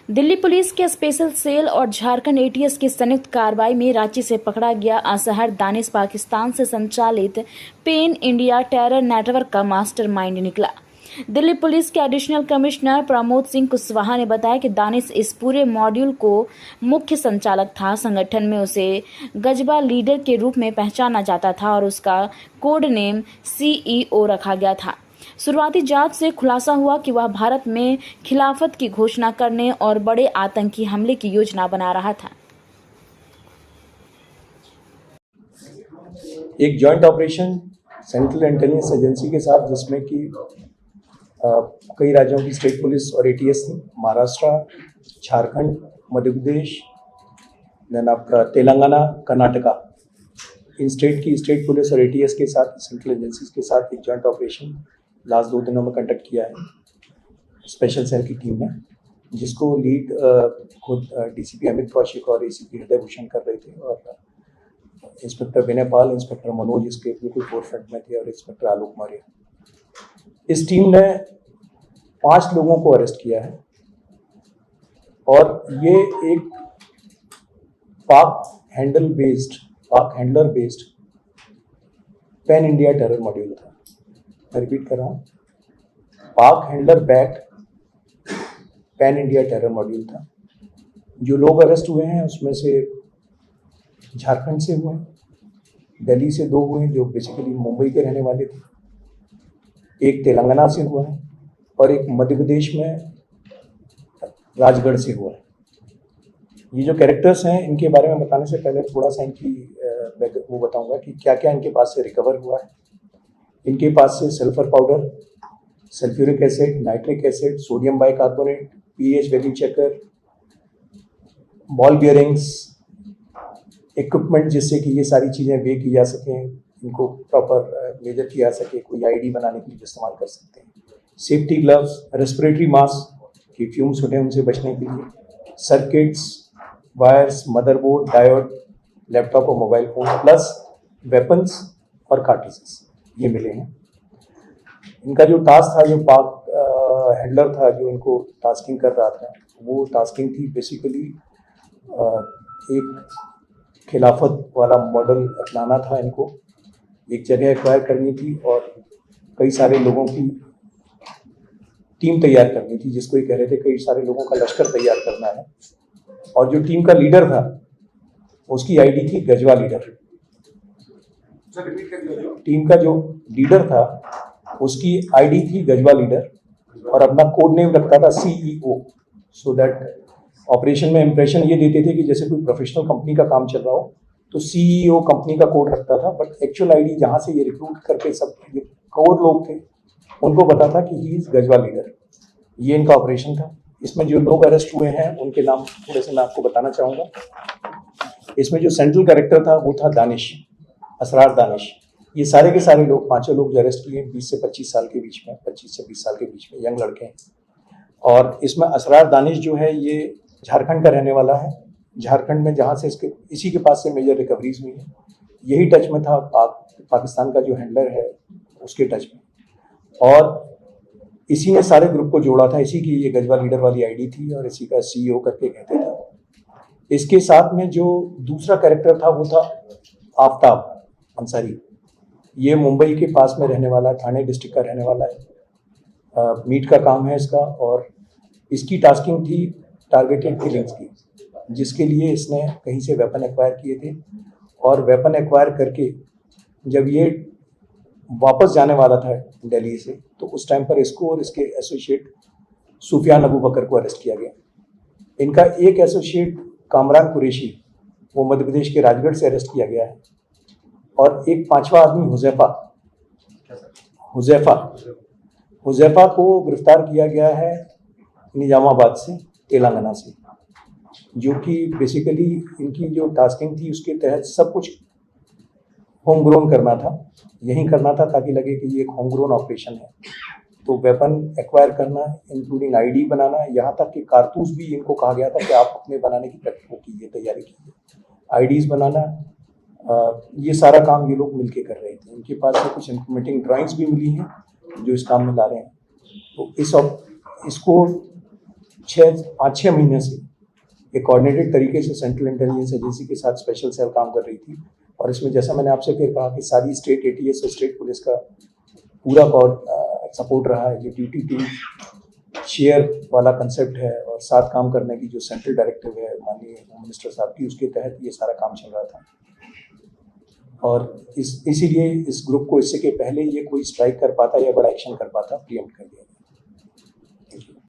Delhi police के special cell और Jharkhand ATS की संयुक्त कार्रवाई में रांची से पकड़ा गया असहर दानिश पाकिस्तान से संचालित पेन इंडिया टेरर नेटवर्क का मास्टरमाइंड निकला। दिल्ली पुलिस के एडिशनल कमिश्नर प्रमोद सिंह कुशवाहा ने बताया कि दानिश इस पूरे मॉड्यूल को मुख्य संचालक था। संगठन में उसे गजबा लीडर के रूप में पहचाना जाता था और उसका कोड नेम CEO रखा गया था। शुरुआती जांच से खुलासा हुआ कि वह भारत में खिलाफत की घोषणा करने और बड़े आतंकी हमले की योजना बना रहा था। एक joint operation central intelligence agency के साथ, जिसमें कि कई राज्यों की स्टेट पुलिस और एटीएस थी, महाराष्ट्र, झारखंड, मध्य प्रदेश, देन आपका तेलंगाना, कर्नाटका, इन स्टेट की स्टेट पुलिस और एटीएस के साथ, सेंट्रल एजेंसीज के साथ एक जॉइंट ऑपरेशन लास्ट 2 दिनों में कंडक्ट किया है स्पेशल सेल की टीम ने, जिसको लीड खुद डीसीपी अमित कौशिक और एसीपी हृदय भूषण कर रहे थे, और इंस्पेक्टर विनय पाल, इंस्पेक्टर मनोज इसके बिल्कुल फोरफ्रंट में थे, और इंस्पेक्टर आलोक मौर्य। इस टीम ने 5 लोगों को अरेस्ट किया है, और ये एक पाक handler based pan India terror module था। मैं रिपीट कर रहा हूँ, पाक handler backed pan India terror module था। जो लोग अरेस्ट हुए हैं उसमें से झारखंड से हुए हैं, दिल्ली से 2 हुए हैं जो बेसिकली मुंबई के रहने वाले थे, एक तेलंगाना से हुआ है, और एक मध्य प्रदेश में राजगढ़ से हुआ है। ये जो कैरेक्टर्स हैं, इनके बारे में बताने से पहले थोड़ा सा इनकी वो बताऊंगा कि क्या क्या इनके पास से रिकवर हुआ है। इनके पास से sulphur powder, sulphuric acid, nitric acid, sodium bicarbonate, pH value checker, ball bearings, equipment जिससे कि ये सारी चीज़ें वे की जा सकें, इनको प्रॉपर मेजर किया जा सके, कोई आईडी बनाने के लिए इस्तेमाल कर सकते हैं, सेफ्टी ग्लव्स, रेस्पिरेटरी मास्क कि फ्यूम्स होते हैं उनसे बचने के लिए, circuits, wires, motherboard, diode, laptop और मोबाइल फोन, प्लस वेपन्स और कार्ट्रिजेस ये मिले हैं। इनका जो टास्क था, जो पाक हैंडलर था जो इनको टास्किंग कर रहा था, वो टास्किंग थी बेसिकली एक खिलाफत वाला मॉडल अपनाना था। इनको एक जगह एक्वायर करनी थी और कई सारे लोगों की टीम तैयार करनी थी, जिसको ये कह रहे थे कई सारे लोगों का लश्कर तैयार करना है। और जो टीम का लीडर था उसकी आईडी थी गजवा लीडर। टीम का जो लीडर था उसकी आईडी थी गजवा लीडर, और अपना कोड नेम रखता था CEO, सो दैट ऑपरेशन में इंप्रेशन ये देते थे कि जैसे कोई प्रोफेशनल कंपनी का काम चल रहा हो तो CEO कंपनी का कोड रखता था, बट एक्चुअल आईडी जहाँ से ये रिक्रूट करके सब जो कोर लोग थे उनको पता था कि ही इज गजवा लीडर। ये इनका ऑपरेशन था। इसमें जो लोग अरेस्ट हुए हैं उनके नाम थोड़े से मैं आपको बताना चाहूँगा। इसमें जो सेंट्रल कैरेक्टर था वो था दानिश, असरार दानिश। ये सारे के सारे लोग, 5 लोग जो अरेस्ट किए 20 से 25 साल के बीच में, 25 से 20 साल के बीच में यंग लड़के हैं। और इसमें असरार दानिश जो है ये झारखंड का रहने वाला है। झारखंड में जहाँ से इसी के पास से मेजर रिकवरीज हुई है। यही टच में था पाकिस्तान का जो हैंडलर है उसके टच में, और इसी ने सारे ग्रुप को जोड़ा था। इसी की ये गजवा लीडर वाली आईडी थी और इसी का CEO करके कहते थे। इसके साथ में जो दूसरा कैरेक्टर था वो था आफ्ताब अंसारी। ये मुंबई के पास में रहने वाला है, ठाणे डिस्ट्रिक्ट का रहने वाला है। मीट का काम है इसका, और इसकी टास्किंग थी टारगेटेड किलिंग्स की, जिसके लिए इसने कहीं से वेपन एक्वायर किए थे। और वेपन एक्वायर करके जब ये वापस जाने वाला था दिल्ली से, तो उस टाइम पर इसको और इसके एसोसिएट सुफियान अबू बकर को अरेस्ट किया गया। इनका एक एसोसिएट कामरान कुरैशी, वो मध्य प्रदेश के राजगढ़ से अरेस्ट किया गया है, और एक 5वां आदमी हुजैफा को गिरफ्तार किया गया है निजामाबाद से, तेलंगाना से, जो कि बेसिकली इनकी जो टास्किंग थी उसके तहत सब कुछ होम ग्रोन करना था, यही करना था ताकि लगे कि ये एक होम ग्रोन ऑपरेशन है। तो वेपन एक्वायर करना, इंक्लूडिंग आईडी बनाना, यहाँ तक कि कारतूस भी इनको कहा गया था कि आप अपने बनाने की तैयारी कीजिए, आईडीज बनाना, ये सारा काम ये लोग मिलके कर रहे थे। इनके पास से कुछ इंफॉर्मेटिंग ड्राइंग्स भी मिली हैं जो इस काम में ला रहे हैं। तो इसको 5-6 महीने से एक कोऑर्डिनेटेड तरीके से सेंट्रल इंटेलिजेंस एजेंसी के साथ स्पेशल सेल काम कर रही थी। और इसमें जैसा मैंने आपसे फिर कहा कि सारी स्टेट एटीएस और स्टेट पुलिस का पूरा सपोर्ट रहा है। ये ड्यूटी टीम शेयर वाला कंसेप्ट है और साथ काम करने की जो सेंट्रल डायरेक्टिव है माननीय होम मिनिस्टर साहब की, उसके तहत ये सारा काम चल रहा था। और इसीलिए इस ग्रुप को इससे के पहले ये कोई स्ट्राइक कर पाता या बड़ा एक्शन कर पाता, प्रीएम्प्ट कर दिया।